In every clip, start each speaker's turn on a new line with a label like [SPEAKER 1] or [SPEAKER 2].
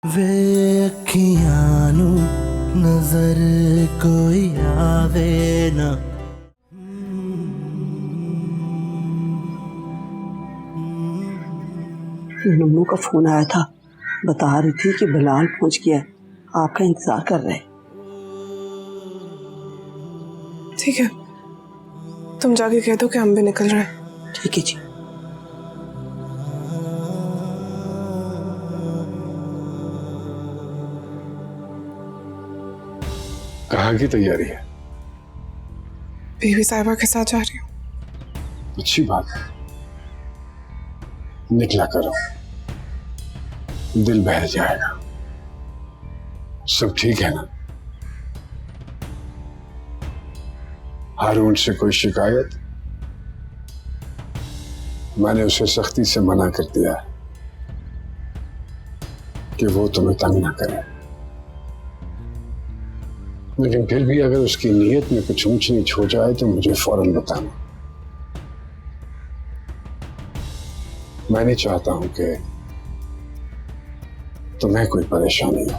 [SPEAKER 1] वे अखियां नू नजर कोई आवे ना।
[SPEAKER 2] नन्नू का फोन आया था, बता रही थी कि बिलाल पहुंच गया है, आपका इंतजार कर रहे हैं।
[SPEAKER 3] ठीक है, तुम जाके कह दो कि हम भी निकल रहे हैं।
[SPEAKER 2] ठीक है जी।
[SPEAKER 4] कहाँ की तैयारी है?
[SPEAKER 3] बीवी साहिबा के साथ जा रही हूँ।
[SPEAKER 4] अच्छी बात है, निकला करो, दिल बहल जाएगा। सब ठीक है ना? हारून से कोई शिकायत? मैंने उसे सख्ती से मना कर दिया है कि वो तुम्हें तंग ना करे, लेकिन फिर भी अगर उसकी नीयत में कुछ ऊंच नीच हो जाए तो मुझे फौरन बताना। मैं नहीं चाहता हूं कि तुम्हें कोई परेशानी हो।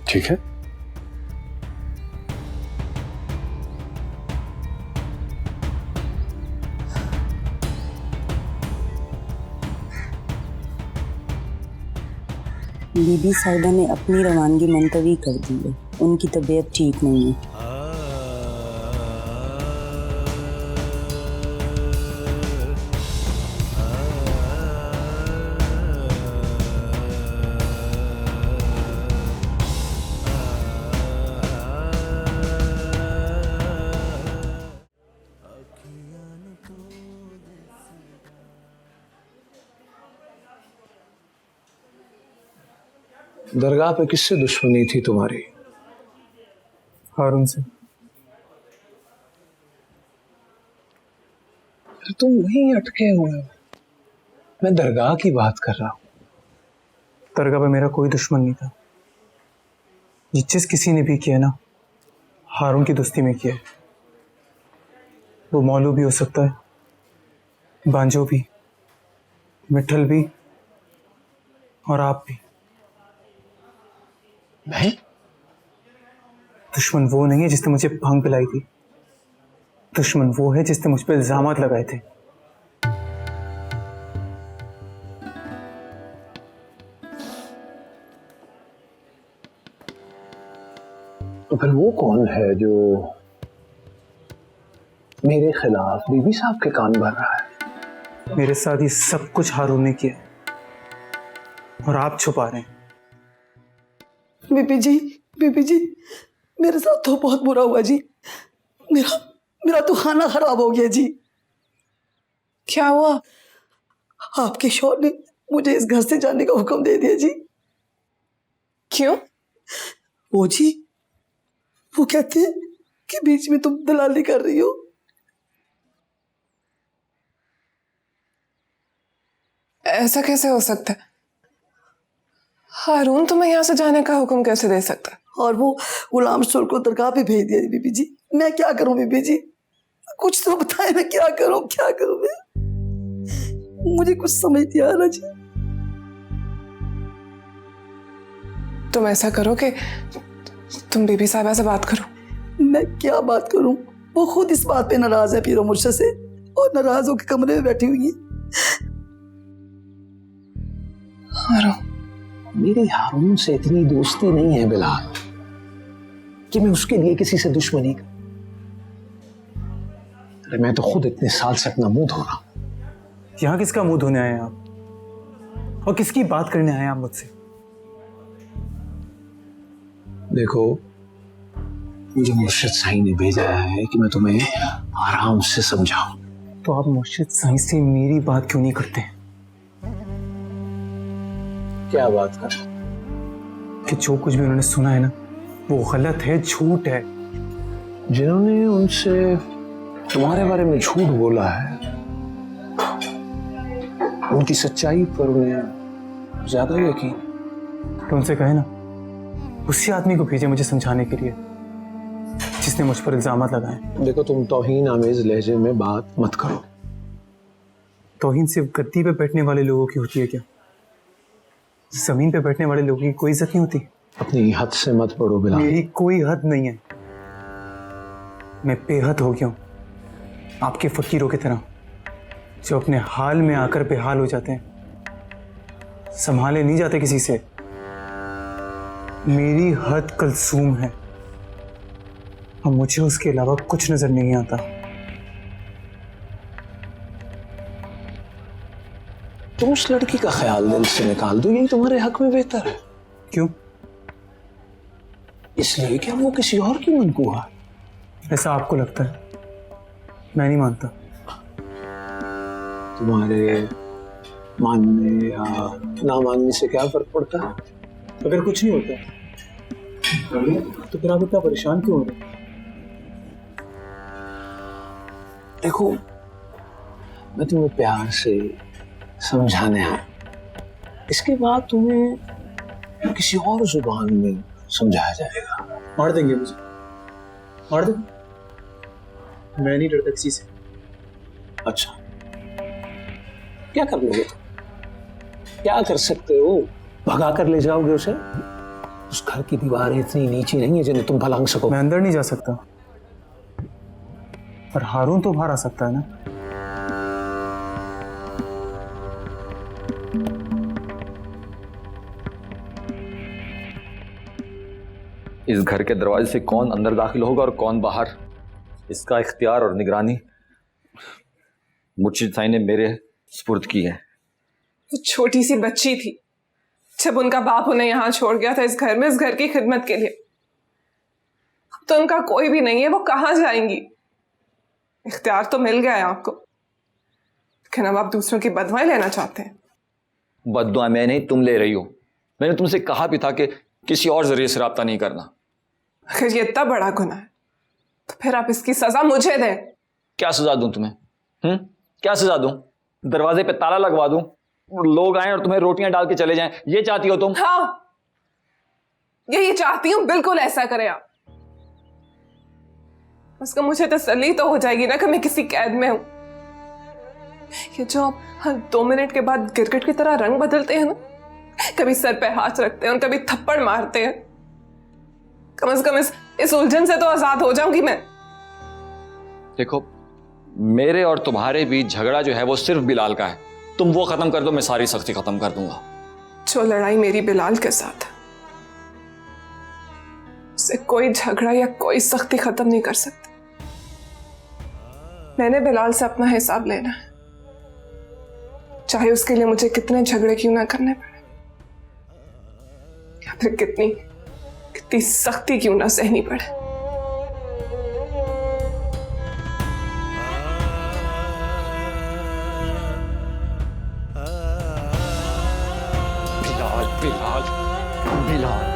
[SPEAKER 4] ठीक है?
[SPEAKER 2] बीबी साहिबा ने अपनी रवानगी मुलतवी कर दी है, उनकी तबीयत ठीक नहीं है।
[SPEAKER 5] दरगाह पे किससे दुश्मनी थी तुम्हारी?
[SPEAKER 6] हारून से।
[SPEAKER 5] तुम वहीं अटके हुए हो, मैं दरगाह की बात कर रहा हूं।
[SPEAKER 6] दरगाह पे मेरा कोई दुश्मन नहीं था। ये जिस किसी ने भी किया ना, हारून की दोस्ती में किया है। वो मौलू भी हो सकता है, बांजो भी, मिठल भी, और आप भी।
[SPEAKER 5] मैं?
[SPEAKER 6] दुश्मन वो नहीं है जिसने मुझे भांग पिलाई थी, दुश्मन वो है जिसने मुझ पर इल्जामात लगाए थे।
[SPEAKER 5] तो फिर वो कौन है जो मेरे खिलाफ बीबी साहब के कान भर रहा है?
[SPEAKER 6] मेरे साथ ही सब कुछ हारून ने किया और आप छुपा रहे हैं।
[SPEAKER 2] बीबी जी, मेरे साथ तो बहुत बुरा हुआ जी। मेरा तो खाना खराब हो गया जी।
[SPEAKER 3] क्या हुआ?
[SPEAKER 2] आपके शौहर ने मुझे इस घर से जाने का हुक्म दे दिया जी।
[SPEAKER 3] क्यों?
[SPEAKER 2] वो कहते हैं कि बीच में तुम दलाली कर रही हो।
[SPEAKER 3] ऐसा कैसे हो सकता है? हारून तुम्हें यहाँ से जाने का हुक्म कैसे दे सकता है?
[SPEAKER 2] और वो गुलाम स्टोर को दरगाह पे भेज दिया बीबी जी। मैं क्या करूं बीबी जी, कुछ तो बताए, मैं क्या करूं मैं? मुझे कुछ समझ नहीं आ रहा जी।
[SPEAKER 3] तुम ऐसा करो कि तुम बीबी साहिबा से बात करो।
[SPEAKER 2] मैं क्या बात करूं? वो खुद इस बात पे नाराज है पीरो मुर्शद से, और नाराज होकर कमरे में बैठी हुई है।
[SPEAKER 5] मेरी हारून से इतनी दोस्ती नहीं है बिलाल कि मैं उसके लिए किसी से दुश्मनी कर। अरे मैं तो खुद इतने साल से अपना मुंह धो रहा हूं।
[SPEAKER 6] यहाँ किसका मुंह धोने आए हैं आप, और किसकी बात करने आए हैं आप मुझसे?
[SPEAKER 5] देखो, मुझे मुर्शिद साईं ने भेजा है कि मैं तुम्हें आराम से समझाऊं।
[SPEAKER 6] तो आप मुर्शिद साईं से मेरी बात क्यों नहीं करते?
[SPEAKER 5] क्या बात कर?
[SPEAKER 6] कि जो कुछ भी उन्होंने सुना है ना, वो गलत है, झूठ है।
[SPEAKER 5] जिन्होंने उनसे तुम्हारे बारे में झूठ बोला है, उनकी सच्चाई पर उन्हें ज्यादा यकीन।
[SPEAKER 6] तो उनसे कहे ना, उसी आदमी को भेजे मुझे समझाने के लिए जिसने मुझ पर इल्जाम लगाए।
[SPEAKER 5] देखो, तुम तौहीन आमेज लहजे में बात मत करो।
[SPEAKER 6] तौहीन सिर्फ गद्दी पे बैठने वाले लोगों की होती है क्या? जमीन पे बैठने वाले लोगों की कोई इज्जत नहीं होती?
[SPEAKER 5] अपनी हद से मत पढ़ो बिलाल।
[SPEAKER 6] मेरी कोई हद नहीं है। मैं बेहद हो गया हूं आपके फकीरों की तरह, जो अपने हाल में आकर बेहाल हो जाते हैं, संभाले नहीं जाते किसी से। मेरी हद कलसूम है और मुझे उसके अलावा कुछ नजर नहीं आता।
[SPEAKER 5] तुम उस लड़की का ख्याल दिल से निकाल दो, यही तुम्हारे हक में बेहतर है।
[SPEAKER 6] क्यों?
[SPEAKER 5] इसलिए कि अब वो किसी और की मनकूहा है।
[SPEAKER 6] ऐसा आपको लगता है, मैं नहीं मानता।
[SPEAKER 5] तुम्हारे मानने या ना मानने से क्या फर्क पड़ता है?
[SPEAKER 6] अगर कुछ नहीं होता तो फिर आप इतना परेशान क्यों हो रहे हैं?
[SPEAKER 5] देखो, मैं तुम्हें प्यार से समझाने आया, इसके बाद तुम्हें किसी और जुबान में समझाया जाएगा।
[SPEAKER 6] मार देंगे मुझे, मार देंगे। मैं नहीं डरता किसी से।
[SPEAKER 5] अच्छा, क्या कर लोगे तुम? क्या कर सकते हो? भगा कर ले जाओगे उसे? उस घर की दीवारें इतनी नीची नहीं है जिन्हें तुम भलांग सको।
[SPEAKER 6] मैं अंदर नहीं जा सकता, पर हारून तो बाहर आ सकता है ना।
[SPEAKER 7] इस घर के दरवाजे से कौन अंदर दाखिल होगा और कौन बाहर, इसका इख्तियार और निगरानी मुर्शिद साईं ने मेरे सुपुर्द की है।
[SPEAKER 3] वो छोटी सी बच्ची थी जब उनका बाप उन्हें यहाँ छोड़ गया था इस घर में, इस घर की खिदमत के लिए। अब तो उनका कोई भी नहीं है, वो कहाँ जाएंगी? इख्तियार तो मिल गया है आपको, लेकिन अब आप दूसरों की बदवाएं लेना चाहते हैं।
[SPEAKER 7] बद्दुआ मैं नहीं, तुम ले रही हो। मैंने तुमसे कहा भी था कि किसी और जरिए से राब्ता नहीं करना।
[SPEAKER 3] अगर ये इतना बड़ा गुनाह है तो फिर आप इसकी सजा मुझे दें।
[SPEAKER 7] क्या सजा दूं तुम्हें? क्या सजा दूं? दरवाजे पे ताला लगवा दूं, लोग आए और तुम्हें रोटियां डाल के चले जाएं, ये चाहती हो तुम?
[SPEAKER 3] हाँ, यही चाहती हूं, बिल्कुल ऐसा करें आप। उसका मुझे तसल्ली तो हो जाएगी ना कि मैं किसी कैद में हूं। ये जो आप हर 2 मिनट के बाद गिरगिट की तरह रंग बदलते हैं ना, कभी सर पे हाथ रखते हैं और कभी थप्पड़ मारते हैं, कम से कम इस उलझन से तो आजाद हो जाऊंगी मैं।
[SPEAKER 7] देखो, मेरे और तुम्हारे बीच झगड़ा जो है वो सिर्फ बिलाल का है। तुम वो खत्म कर दो, मैं सारी सख्ती खत्म कर दूंगा।
[SPEAKER 3] जो लड़ाई मेरी बिलाल के साथ है, उससे कोई झगड़ा या कोई सख्ती खत्म नहीं कर सकती। मैंने बिलाल से अपना हिसाब लेना है, चाहे उसके लिए मुझे कितने झगड़े क्यों ना करने पड़े, या फिर कितनी सख्ती क्यों ना सहनी पड़े।
[SPEAKER 7] बिलाल, बिलाल, बिलाल।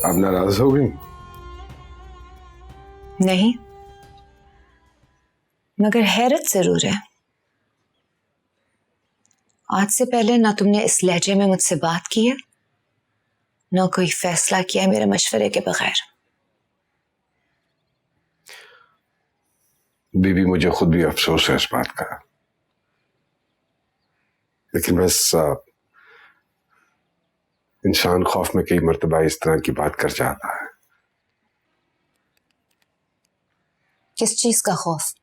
[SPEAKER 4] आप नाराज हो गई?
[SPEAKER 8] नहीं, मगर हैरत जरूर है। आज से पहले ना तुमने इस लहजे में मुझसे बात की है, ना कोई फैसला किया है मेरे मशवरे के बगैर।
[SPEAKER 4] बीबी, मुझे खुद भी अफसोस है इस बात का, लेकिन बस इंसान खौफ में कई मर्तबा इस तरह की बात कर जाता है।
[SPEAKER 8] किस चीज का खौफ?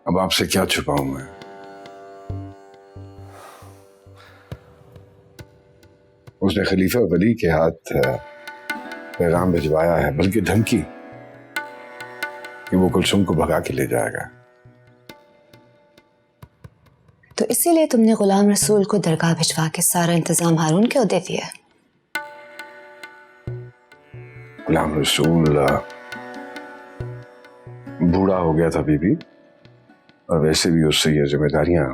[SPEAKER 4] अब आपसे क्या छुपाऊं मैं? उसने खलीफा वली के हाथ पैगाम भिजवाया है, बल्कि धमकी कि वो कुलसुम को भगा के ले जाएगा।
[SPEAKER 8] तो इसीलिए तुमने गुलाम रसूल को दरगाह भिजवा के सारा इंतजाम हारून के दे दिया।
[SPEAKER 4] गुलाम रसूल बूढ़ा हो गया था बीबी, और वैसे भी उससे ये जिम्मेदारियां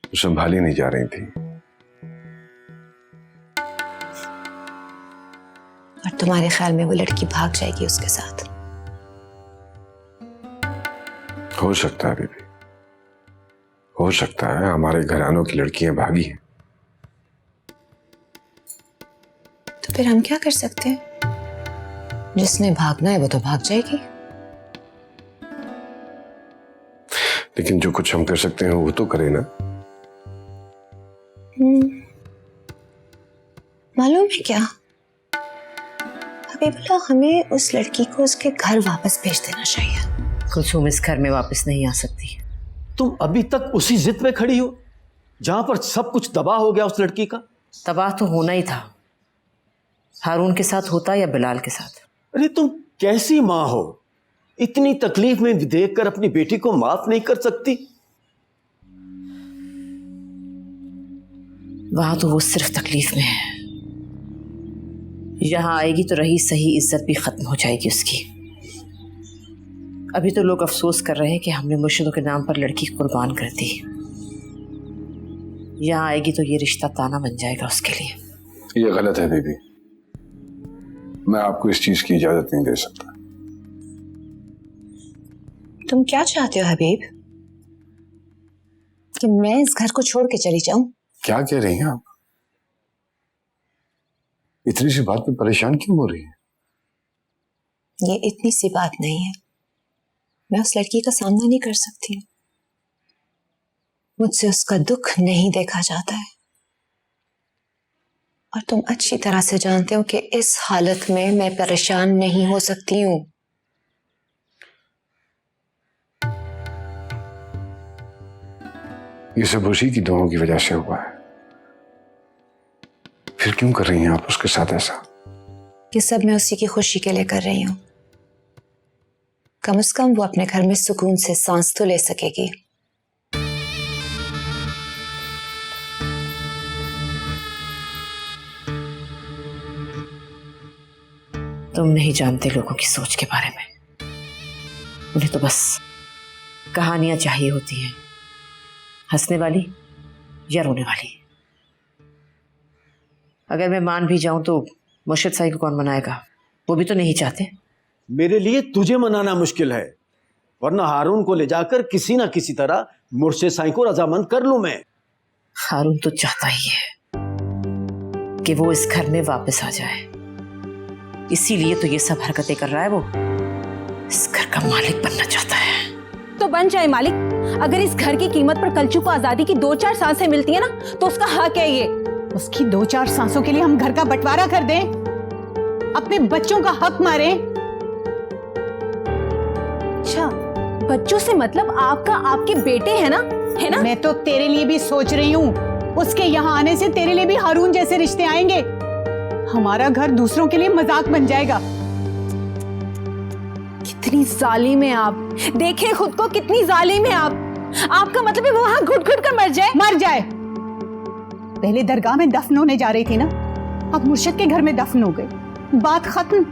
[SPEAKER 4] वो संभाली नहीं जा रही थी।
[SPEAKER 8] और तुम्हारे ख्याल में वो लड़की भाग जाएगी उसके साथ?
[SPEAKER 4] हो सकता है बीबी, हो सकता है। हमारे घरानों की लड़कियां भागी हैं।
[SPEAKER 8] तो फिर हम क्या कर सकते हैं? जिसने भागना है वो तो भाग जाएगी।
[SPEAKER 4] लेकिन जो कुछ हम कर सकते हैं वो तो करें ना।
[SPEAKER 8] मालूम है क्या हबीबुल्लाह, हमें उस लड़की को उसके घर वापस भेज देना चाहिए। कुलसुम इस घर में वापस नहीं आ सकती।
[SPEAKER 9] तुम अभी तक उसी जिद पे खड़ी हो जहां पर सब कुछ तबाह हो गया उस लड़की का।
[SPEAKER 10] तबाह तो होना ही था, हारून के साथ होता या बिलाल के साथ।
[SPEAKER 9] अरे तुम कैसी माँ हो, इतनी तकलीफ में देखकर अपनी बेटी को माफ नहीं कर सकती?
[SPEAKER 10] वहां तो वो सिर्फ तकलीफ में है, यहां आएगी तो रही सही इज्जत भी खत्म हो जाएगी उसकी। अभी तो लोग अफसोस कर रहे हैं कि हमने मुर्शिदों के नाम पर लड़की कुर्बान कर दी। यहां आएगी तो ये रिश्ता ताना बन जाएगा उसके लिए।
[SPEAKER 4] ये गलत है बीबी, मैं आपको इस चीज की इजाजत नहीं दे सकता।
[SPEAKER 8] तुम क्या चाहते हो हबीब, कि मैं इस घर को छोड़ के चली जाऊं?
[SPEAKER 4] क्या कह रही हैं आप? इतनी सी बात में परेशान क्यों हो रही है?
[SPEAKER 8] ये इतनी सी बात नहीं है, मैं उस लड़की का सामना नहीं कर सकती। मुझसे उसका दुख नहीं देखा जाता है, और तुम अच्छी तरह से जानते हो कि इस हालत में मैं परेशान नहीं हो सकती हूँ।
[SPEAKER 4] ये सब उसी की दुआओं की वजह से हुआ है। फिर क्यों कर रही हैं आप उसके साथ ऐसा?
[SPEAKER 8] ये सब मैं उसी की खुशी के लिए कर रही हूँ। कम से कम वो अपने घर में सुकून से सांस तो ले सकेगी।
[SPEAKER 10] तुम नहीं जानते लोगों की सोच के बारे में। उन्हें तो बस कहानियां चाहिए होती हैं, हंसने वाली या रोने वाली। अगर मैं मान भी जाऊं तो मुर्शिद साई को कौन मनाएगा? वो भी तो नहीं चाहते।
[SPEAKER 9] मेरे लिए तुझे मनाना मुश्किल है, वरना हारून को ले जाकर किसी ना किसी तरह मुर्शिद साईं को रजामंद कर लूं मैं।
[SPEAKER 10] हारून तो चाहता ही है कि वो इस घर में वापस आ जाए, इसीलिए तो ये सब हरकतें कर रहा है। वो इस घर का मालिक बनना चाहता है।
[SPEAKER 11] तो बन जाए मालिक। अगर इस घर की कीमत पर कलचू को आजादी की 2-4 सांसें मिलती है ना, तो उसका हक है ये।
[SPEAKER 12] उसकी 2-4 सांसों के लिए हम घर का बंटवारा कर दें, अपने बच्चों का हक मारें?
[SPEAKER 11] अच्छा, बच्चों से मतलब आपका आपके बेटे है ना?
[SPEAKER 12] मैं तो तेरे लिए भी सोच रही हूँ। उसके यहाँ आने से तेरे लिए भी हारून जैसे रिश्ते आएंगे। हमारा घर दूसरों के लिए मजाक बन जाएगा।
[SPEAKER 11] कितनी जालिम है आप, देखें खुद को, कितनी जालिम है आप। आपका मतलब है वो वहां घुट घुट कर मर जाए?
[SPEAKER 12] मर जाए। पहले दरगाह में दफन होने जा रही थी ना, अब मुर्शिद के घर में दफन हो गई, बात खत्म।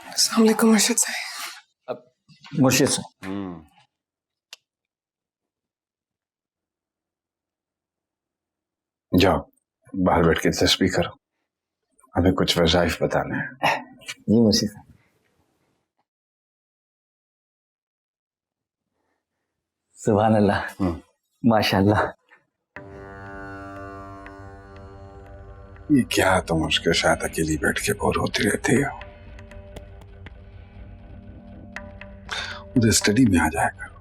[SPEAKER 3] अस्सलाम वालेकुम मुर्शिद साहब।
[SPEAKER 7] मुर्शिद साहब,
[SPEAKER 4] जाओ बाहर बैठ के तस्बीह करो, हमें कुछ वज़ाइफ बताने हैं।
[SPEAKER 7] जी मुर्शिद साहब। सुभान अल्लाह, माशाल्लाह।
[SPEAKER 4] ये क्या तुम उसके साथ अकेली बैठ के बोर होती रहती हो? उधर स्टडी में आ जाया करो,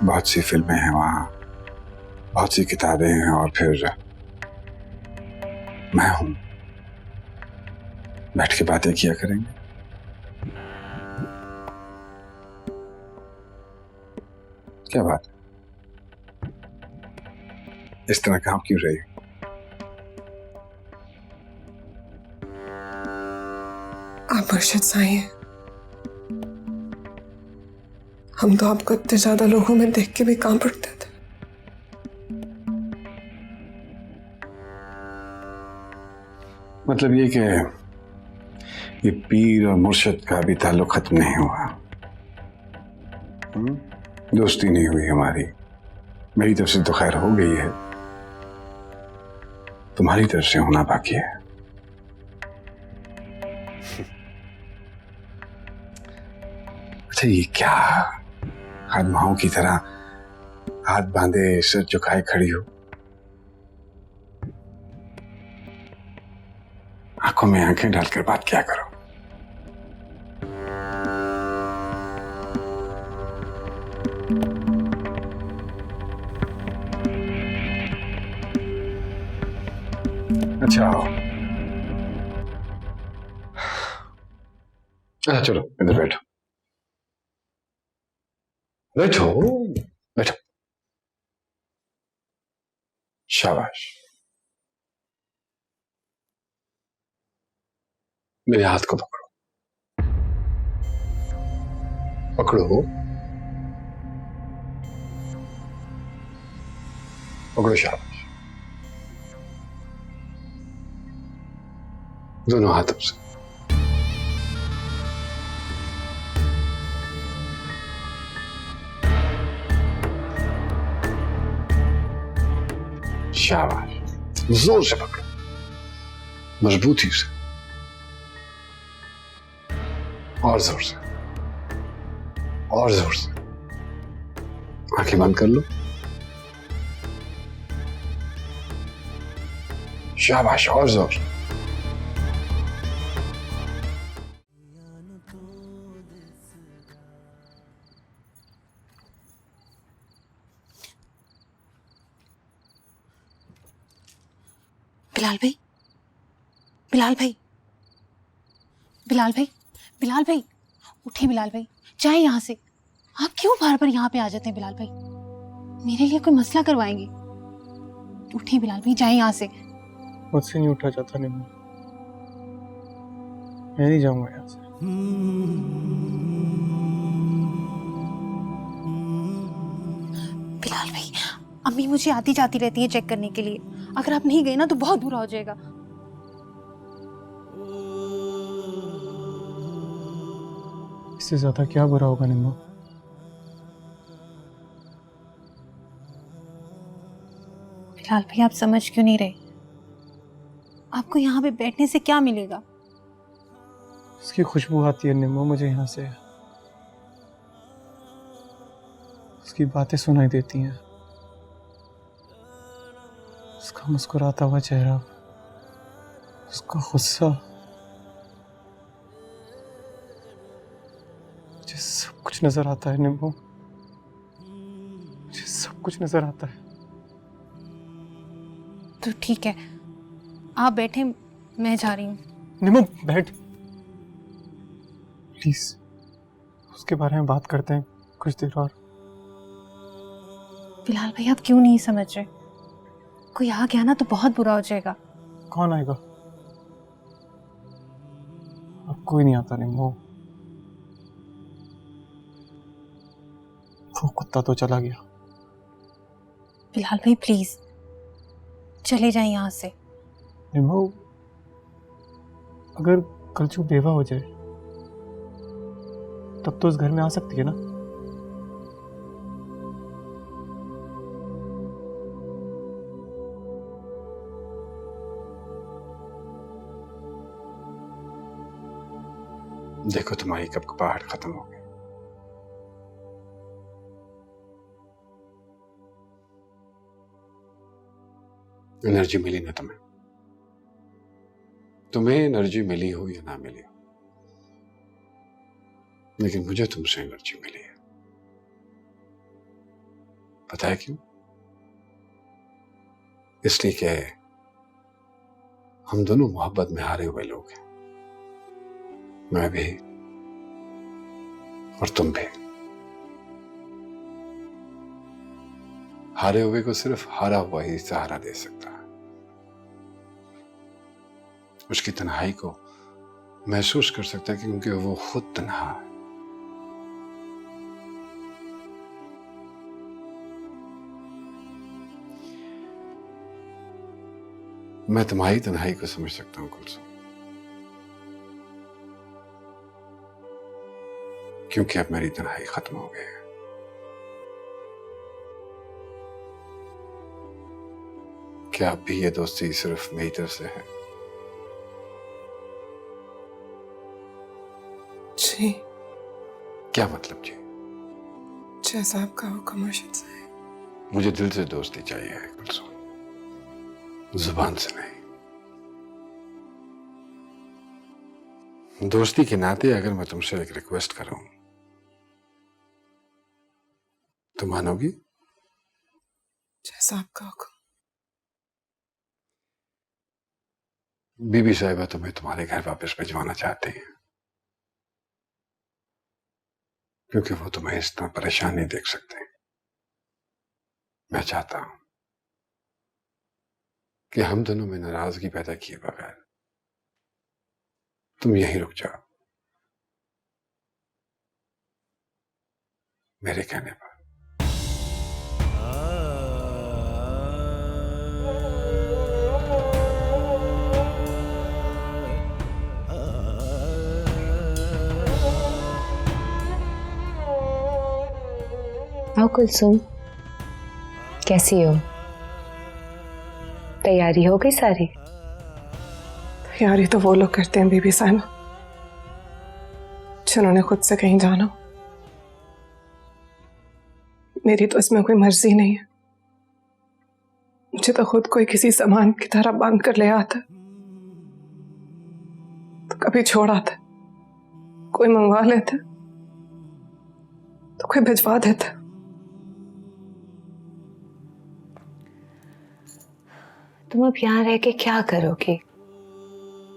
[SPEAKER 4] बहुत सी फिल्में हैं वहां, बहुत सी किताबें हैं, और फिर मैं हूं, बैठ के बातें किया करेंगे। क्या बात है, इस तरह काम क्यों रही?
[SPEAKER 3] आप मुर्शिद साईं हैं, हम तो आपको इतने ज्यादा लोगों में देख के भी कांप उठते थे।
[SPEAKER 4] मतलब ये कि ये पीर और मुर्शिद का अभी ताल्लुक खत्म नहीं हुआ। दोस्ती नहीं हुई हमारी। मेरी तरफ से तो खैर हो गई है, तुम्हारी तरफ से होना बाकी है। अच्छा ये क्या खादमाओं की तरह हाथ बांधे सिर झुकाए खड़ी हो? आंखों में आंखें डालकर बात क्या करो। अच्छा चलो इधर बैठो बैठो बैठो। शाबाश। मेरे हाथ को पकड़ो पकड़ो पकड़ो। शाबाश। दोनों हाथों से। शाबाश। जोर से पकड़ो, मजबूती से, और जोर से, और जोर से। आंखें बंद कर लो। शाबाश, और जोर।
[SPEAKER 11] बिलाल भाई, बिलाल भाई, बिलाल भाई, बिलाल भाई, उठिए बिलाल भाई, जाए यहाँ से। आप क्यों बार बार यहाँ पे आ जाते हैं बिलाल भाई? मेरे लिए कोई मसला करवाएंगे? उठिए बिलाल भाई, जाए यहाँ से।
[SPEAKER 6] मुझसे नहीं उठा जाता निम्मो, मैं नहीं जाऊंगा यहाँ से।
[SPEAKER 11] बिलाल भाई, अम्मी मुझे आती जाती रहती है चेक करने के लिए। अगर आप नहीं गए ना तो बहुत बुरा हो जाएगा।
[SPEAKER 6] इससे ज्यादा क्या बुरा होगा निम्मो?
[SPEAKER 11] बिलाल भाई, आप समझ क्यों नहीं रहे? आपको यहाँ पे बैठने से क्या मिलेगा?
[SPEAKER 6] उसकी खुशबू आती है निम्मो मुझे यहाँ से। उसकी बातें सुनाई देती हैं, उसका मुस्कुराता हुआ चेहरा, उसका गुस्सा, मुझे सब कुछ नजर आता है निम्मो, मुझे सब कुछ नजर आता है।
[SPEAKER 11] तो ठीक है, आप बैठे, मैं जा रही हूँ।
[SPEAKER 6] निम्मो बैठ प्लीज, उसके बारे में बात करते हैं कुछ देर और।
[SPEAKER 11] बिलाल भाई, आप क्यों नहीं समझ रहे? कोई आ गया ना तो बहुत बुरा हो जाएगा।
[SPEAKER 6] कौन आएगा? अब कोई नहीं आता निम्मो, वो कुत्ता तो चला गया।
[SPEAKER 11] बिलाल भाई प्लीज चले जाएं यहाँ से।
[SPEAKER 6] निम्मो, अगर कलचू बेवा हो जाए तब तो उस घर में आ सकती है ना?
[SPEAKER 4] देखो तुम्हारी कपकपाहट खत्म हो गई। एनर्जी मिली ना तुम्हें? तुम्हें एनर्जी मिली हो या ना मिली हो, लेकिन मुझे तुमसे एनर्जी मिली है। पता है क्यों? इसलिए कि हम दोनों मोहब्बत में हारे हुए लोग हैं, मैं भी और तुम भी। हारे हुए को सिर्फ हारा हुआ ही सहारा दे सकता है। उसकी तन्हाई को महसूस कर सकता है क्योंकि वो खुद तन्हा है। मैं तुम्हारी तन्हाई को समझ सकता हूं कुलसुम, क्योंकि अब मेरी तन्हाई खत्म हो गई है। क्या अब भी ये दोस्ती सिर्फ मेरी तरफ से है?
[SPEAKER 3] जी।
[SPEAKER 4] क्या मतलब जी?
[SPEAKER 3] जैसा आपका हुक्म अर्शद साहब।
[SPEAKER 4] मुझे दिल से दोस्ती चाहिए है कुलसुम, जुबान से नहीं। दोस्ती के नाते अगर मैं तुमसे एक रिक्वेस्ट करूं तो मानोगी?
[SPEAKER 3] जैसा आपका हुक्म।
[SPEAKER 4] बीबी साहिबा तुम्हें तुम्हारे घर वापस भिजवाना चाहते हैं, क्योंकि वो तुम्हें इस तरह परेशान नहीं देख सकते। मैं चाहता हूं कि हम दोनों में नाराजगी पैदा किए बगैर तुम यहीं रुक जाओ, मेरे कहने पर।
[SPEAKER 8] आओ कुलसुम, कैसी हो? तैयारी हो गई सारी?
[SPEAKER 3] तैयारी तो वो लोग करते हैं बीबी साहिबा जिन्होंने खुद से कहीं जाना। मेरी तो इसमें कोई मर्जी नहीं है। मुझे तो खुद कोई किसी सामान की तरह बांध कर ले आता, तो कभी छोड़ आता, कोई मंगवा लेता तो कोई भिजवा देता।
[SPEAKER 8] तुम अब यहाँ रह के क्या करोगी?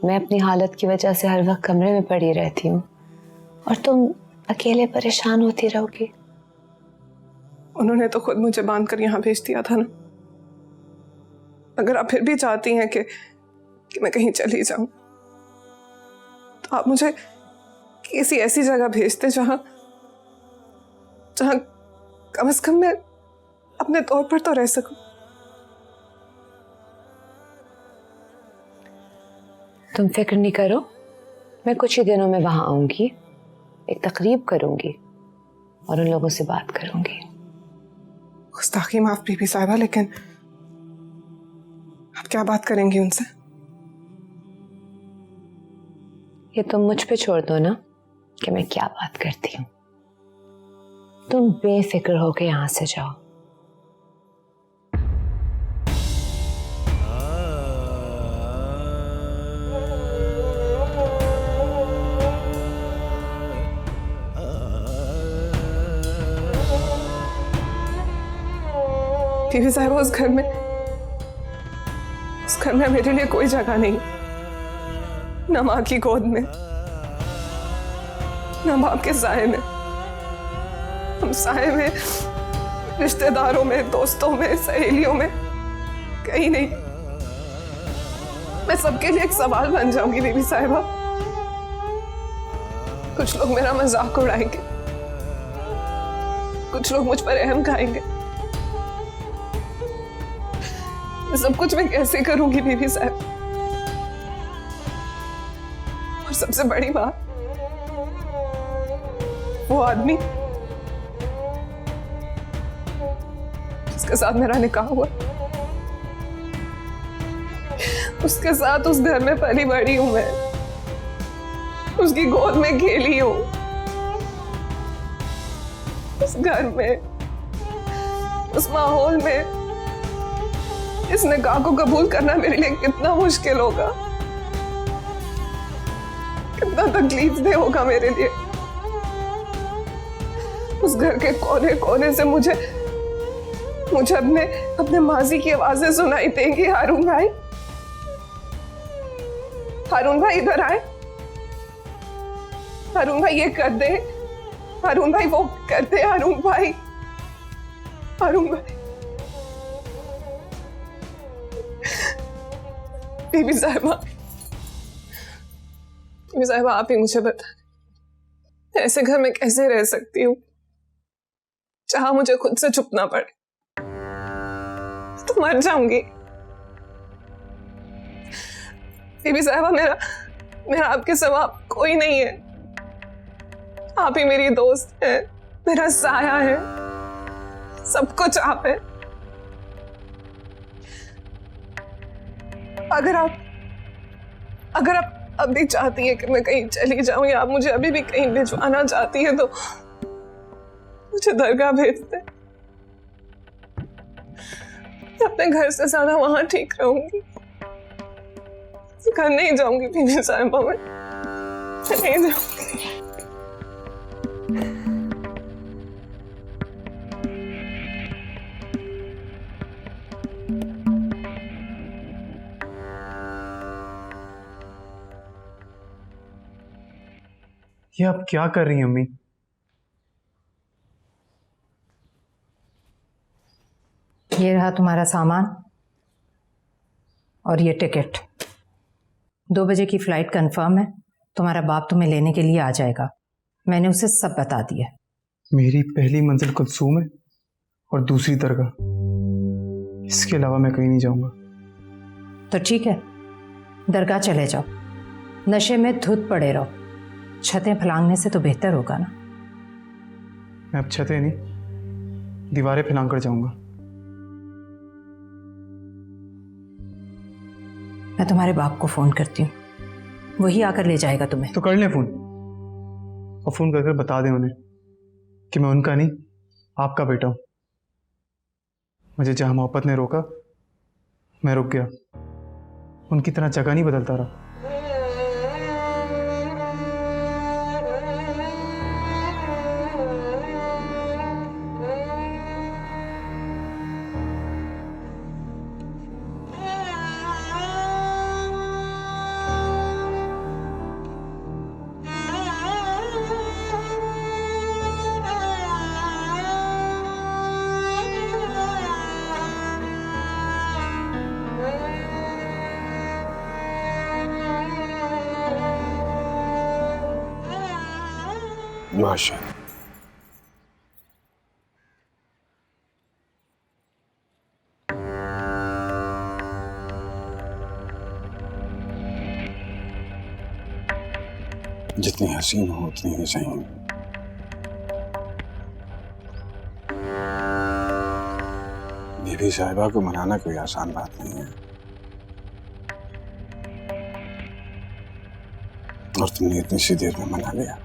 [SPEAKER 8] मैं अपनी हालत की वजह से हर वक्त कमरे में पड़ी रहती हूँ और तुम अकेले परेशान होती रहोगी।
[SPEAKER 3] उन्होंने तो खुद मुझे बांध कर यहाँ भेज दिया था ना। अगर आप फिर भी चाहती हैं कि मैं कहीं चली जाऊं, तो आप मुझे किसी ऐसी जगह भेजते जहां कम से कम मैं अपने तौर पर तो रह सकूं।
[SPEAKER 8] तुम फिक्र नहीं करो, मैं कुछ ही दिनों में वहां आऊंगी, एक तकरीब करूंगी और उन लोगों से बात करूंगी।
[SPEAKER 3] गुस्ताखी माफ बीबी साहिबा, लेकिन आप क्या बात करेंगी उनसे?
[SPEAKER 8] ये तुम मुझ पे छोड़ दो ना कि मैं क्या बात करती हूँ। तुम बेफिक्र होकर यहां से जाओ।
[SPEAKER 3] बीबी साहिबा, उस घर में मेरे लिए कोई जगह नहीं, ना माँ की गोद में, ना बाप के साए में। हम साए में, रिश्तेदारों में, दोस्तों में, सहेलियों में कहीं नहीं। मैं सबके लिए एक सवाल बन जाऊंगी बीबी साहिबा। कुछ लोग मेरा मजाक उड़ाएंगे, कुछ लोग मुझ पर रहम खाएंगे। सब कुछ मैं कैसे करूंगी बीबी साहब? और सबसे बड़ी बात, वो आदमी जिसके साथ मेरा निकाह हुआ, उसके साथ उस घर में पली बड़ी हूं मैं, उसकी गोद में खेली हूं। उस घर में, उस माहौल में इस निकाह को कबूल करना मेरे लिए कितना मुश्किल होगा, कितना तकलीफदेह होगा मेरे लिए। उस घर के कोने कोने से मुझे अपने माजी की आवाजें सुनाई देंगी। हारून भाई, हारून भाई इधर आए, हारून भाई ये कर दे, हारून भाई वो कर दे, हारून भाई, हारून भाई। बीबी साहिबा, आप ही मुझे बता, ऐसे घर में कैसे रह सकती हूँ जहां मुझे खुद से छुपना पड़े? तो मर जाऊंगी। बीबी साहिबा, मेरा आपके सिवा कोई नहीं है। आप ही मेरी दोस्त है, मेरा साया है, सब कुछ आप है। अगर आप अभी चाहती हैं कि मैं कहीं चली जाऊं या आप मुझे अभी भी कहीं भिजवाना चाहती हैं तो मुझे दरगाह भेज दें। अपने घर से ज्यादा वहां ठीक रहूंगी। घर नहीं जाऊंगी बीबी साहिबा, मैं नहीं जाऊंगी।
[SPEAKER 6] ये आप क्या कर रही हैं अम्मी?
[SPEAKER 10] ये रहा तुम्हारा सामान और ये टिकट। 2 बजे की फ्लाइट कंफर्म है। तुम्हारा बाप तुम्हें लेने के लिए आ जाएगा। मैंने उसे सब बता दिया।
[SPEAKER 6] मेरी पहली मंजिल कुलसूम है और दूसरी दरगाह, इसके अलावा मैं कहीं नहीं जाऊंगा।
[SPEAKER 10] तो ठीक है, दरगाह चले जाओ। नशे में धुत पड़े रहो। छतें फलांगने से तो बेहतर होगा ना।
[SPEAKER 6] मैं अब छतें नहीं, दीवारें फैलांग कर जाऊंगा।
[SPEAKER 10] मैं तुम्हारे बाप को फोन करती हूँ, वही आकर ले जाएगा तुम्हें।
[SPEAKER 6] तो कर लें फोन, और फोन करके बता दें उन्हें कि मैं उनका नहीं आपका बेटा हूं। मुझे जहां मोहब्बत ने रोका मैं रुक गया, उनकी तरह जगह नहीं बदलता रहा।
[SPEAKER 4] माशा जितनी हसीन हो उतनी ही सही। बीबी साहिबा को मनाना कोई आसान बात नहीं है, और तुमने इतनी सी देर में मना लिया।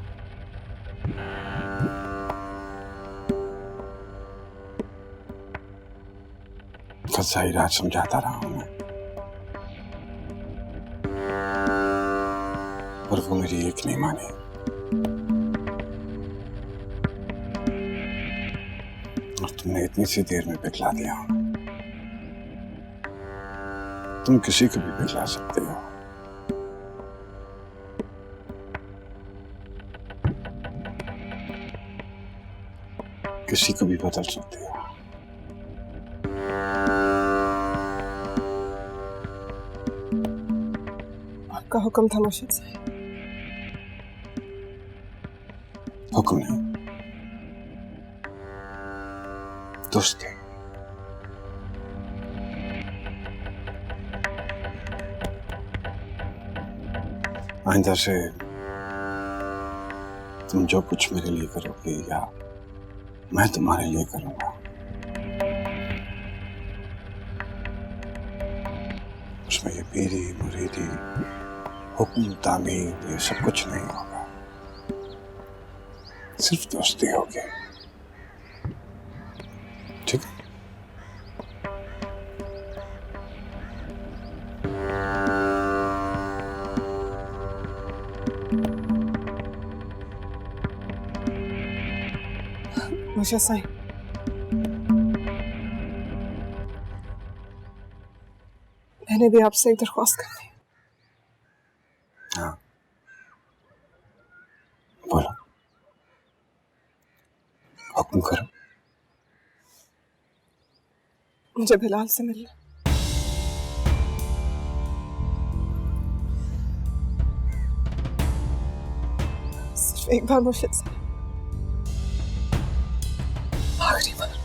[SPEAKER 4] कल सारी रात समझाता रहा हूं मैं, पर वो मेरी एक नहीं मानी। और तुमने इतनी सी देर में पिघला दिया। तुम किसी को भी पिघला सकते हो, किसी को भी बदल सकते हो।
[SPEAKER 3] आपका हुक्म था मुर्शिद साहब।
[SPEAKER 4] हुक्म नहीं, दोस्ती। आइंदा से तुम जो कुछ मेरे लिए करोगे या मैं तुम्हारे लिए करूंगा, उसमें ये पीरी मुरीदी हुक्म तामीर ये सब कुछ नहीं होगा, सिर्फ दोस्ती होगी। ठीक है?
[SPEAKER 3] मुझे सही मैंने भी आपसे एक दरख्वास्त करनी है।
[SPEAKER 4] हाँ, बोलो, हुक्म करो।
[SPEAKER 3] मुझे बिलाल से मिलना। सिर्फ एक बार मुर्शिद से, आखिरी बार।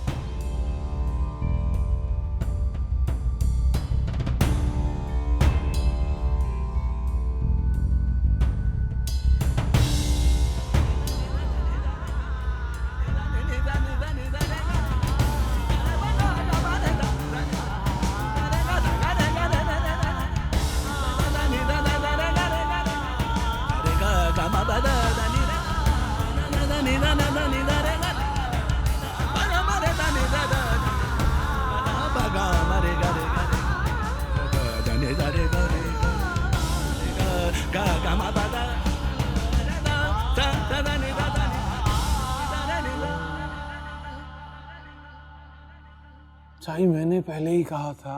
[SPEAKER 5] साईं, मैंने पहले ही कहा था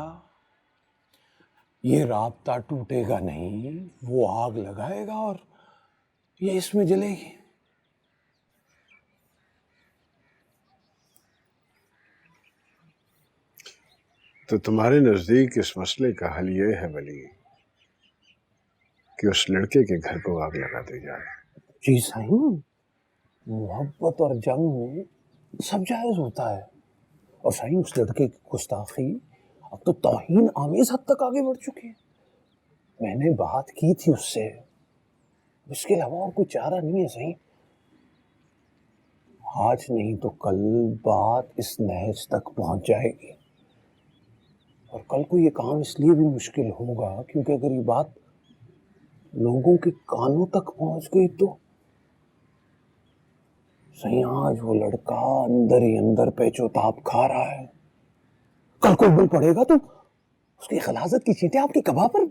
[SPEAKER 5] ये राब्ता टूटेगा नहीं, वो आग लगाएगा और ये इसमें जलेगी।
[SPEAKER 4] तो तुम्हारे नजदीक इस मसले का हल ये है वली कि उस लड़के के घर को आग लगा दी जाए।
[SPEAKER 5] जी साईं, मोहब्बत और जंग में सब जायज होता है। और साईं, उस लड़के की गुस्ताखी अब तो तौहीन आमेज हद तक आगे बढ़ चुकी है। मैंने बात की थी उससे, इसके अलावा और कोई चारा नहीं है साईं। आज नहीं तो कल बात इस नहज तक पहुंच जाएगी। और कल को ये काम इसलिए भी मुश्किल होगा क्योंकि अगर ये बात लोगों के कानों तक पहुंच गई तो सही, आज वो लड़का अंदर ही अंदर पेचोताप खा रहा है। कल को उबल पड़ेगा तो उसकी खलासत की चींटियां आपकी कबाब पर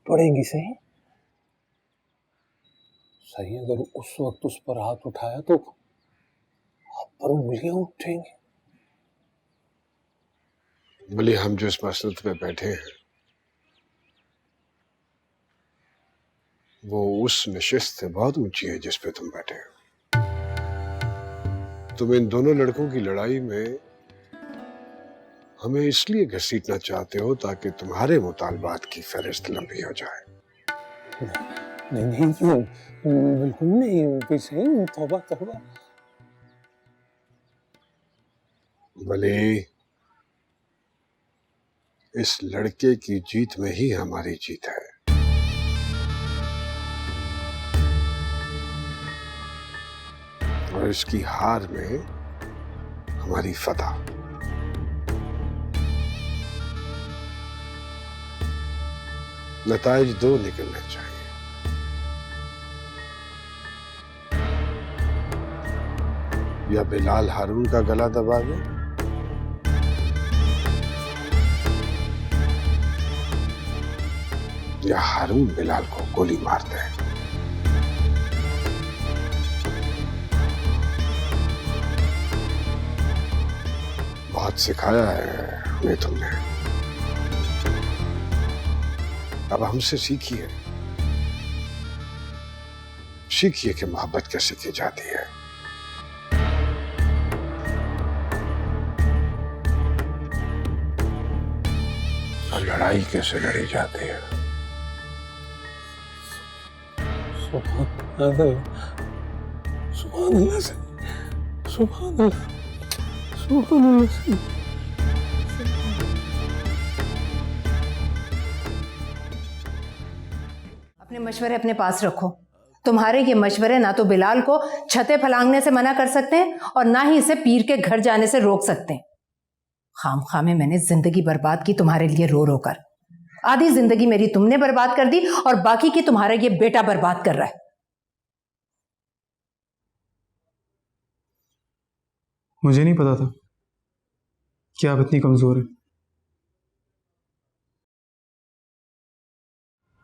[SPEAKER 5] पड़ेंगी। सही सही, अगर उस वक्त उस पर हाथ उठाया तो आप पर उंगलियां उठेंगी।
[SPEAKER 4] वली, हम जिस मसलत पे बैठे हैं वो उस नशिस्त से बहुत ऊंची है जिस पे तुम बैठे हो। तुम इन दोनों लड़कों की लड़ाई में हमें इसलिए घसीटना चाहते हो ताकि तुम्हारे मुतालबात की फहरिस्त लंबी हो जाए।
[SPEAKER 5] नहीं नहीं, क्यों, बिल्कुल नहीं सही। तौबा तौबा।
[SPEAKER 4] वली, इस लड़के की जीत में ही हमारी जीत है। और इसकी हार में हमारी फतह। नताइज दो निकलने चाहिए। या बिलाल हारून का गला दबा दे या हारून बिलाल को गोली मार दे। बहुत सिखाया है हमें तुमने, अब हमसे सीखिए। सीखिए कि मोहब्बत कैसे की जाती है। और लड़ाई कैसे लड़ी जाती है।
[SPEAKER 5] सुभान अल्लाह, सुभान अल्लाह से, सुभान अल्लाह, सुभान अल्लाह से।
[SPEAKER 10] अपने मशवरे अपने पास रखो। तुम्हारे ये मशवरे ना तो बिलाल को छतें फलांगने से मना कर सकते हैं और ना ही इसे पीर के घर जाने से रोक सकते हैं। खामखा में मैंने जिंदगी बर्बाद की तुम्हारे लिए रो रो कर। आधी जिंदगी मेरी तुमने बर्बाद कर दी और बाकी की तुम्हारा ये बेटा बर्बाद कर रहा है।
[SPEAKER 6] मुझे नहीं पता था कि आप इतनी कमजोर हैं।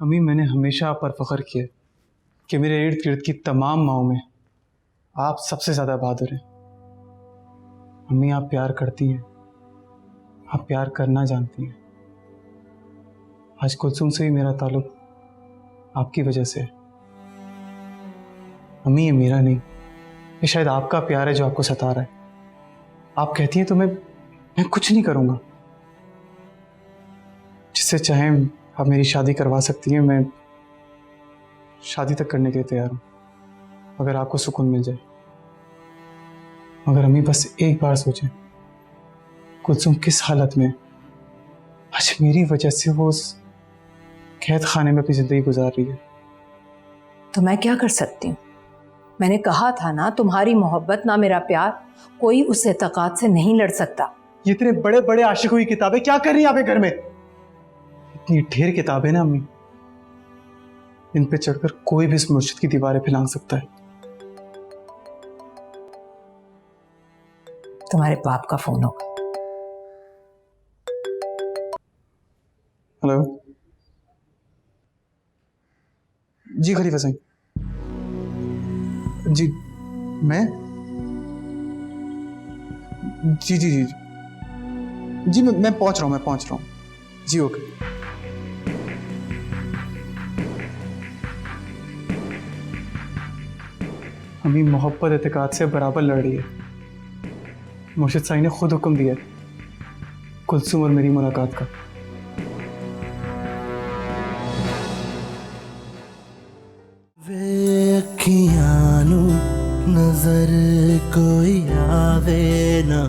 [SPEAKER 6] अम्मी, मैंने हमेशा आप पर फख्र किया कि मेरे इर्द गिर्द की तमाम माओं में आप सबसे ज्यादा बहादुर हैं। अम्मी, आप प्यार करती हैं, आप प्यार करना जानती हैं। आज कुलसुम से ही मेरा ताल्लुक आपकी वजह से है। अम्मी, ये मेरा नहीं, ये शायद आपका प्यार है जो आपको सता रहा है। आप कहती हैं तो मैं कुछ नहीं करूंगा। जिससे चाहें आप मेरी शादी करवा सकती हैं, मैं शादी तक करने के लिए तैयार हूं, अगर आपको सुकून मिल जाए। मगर अम्मी, बस एक बार सोचें, कुलसुम किस हालत में, आज मेरी वजह से वो उस कैद खाने में अपनी जिंदगी गुजार रही है।
[SPEAKER 10] तो मैं क्या कर सकती हूँ? मैंने कहा था ना, तुम्हारी मोहब्बत ना मेरा प्यार, कोई उस एतकाद से नहीं लड़ सकता।
[SPEAKER 6] ये इतने बड़े बड़े आशिकों की किताबें क्या कर रही हैं आपके घर में? इतनी ढेर किताबें ना अम्मी, इन पे चढ़कर कोई भी इस मुर्शिद की दीवारें फिलांग सकता है।
[SPEAKER 10] तुम्हारे बाप का फोन होगा।
[SPEAKER 6] हेलो जी, खलीफा सिंह जी, मैं जी जी जी जी मैं पहुंच रहा हूँ जी। ओके। हमें मोहब्बत एतकाद से बराबर लड़ रही है। मुर्शिद साईं ने खुद हुक्म दिया कुलसुम और मेरी मुलाकात का।
[SPEAKER 1] वे अखियां नू नजर कोई आवे ना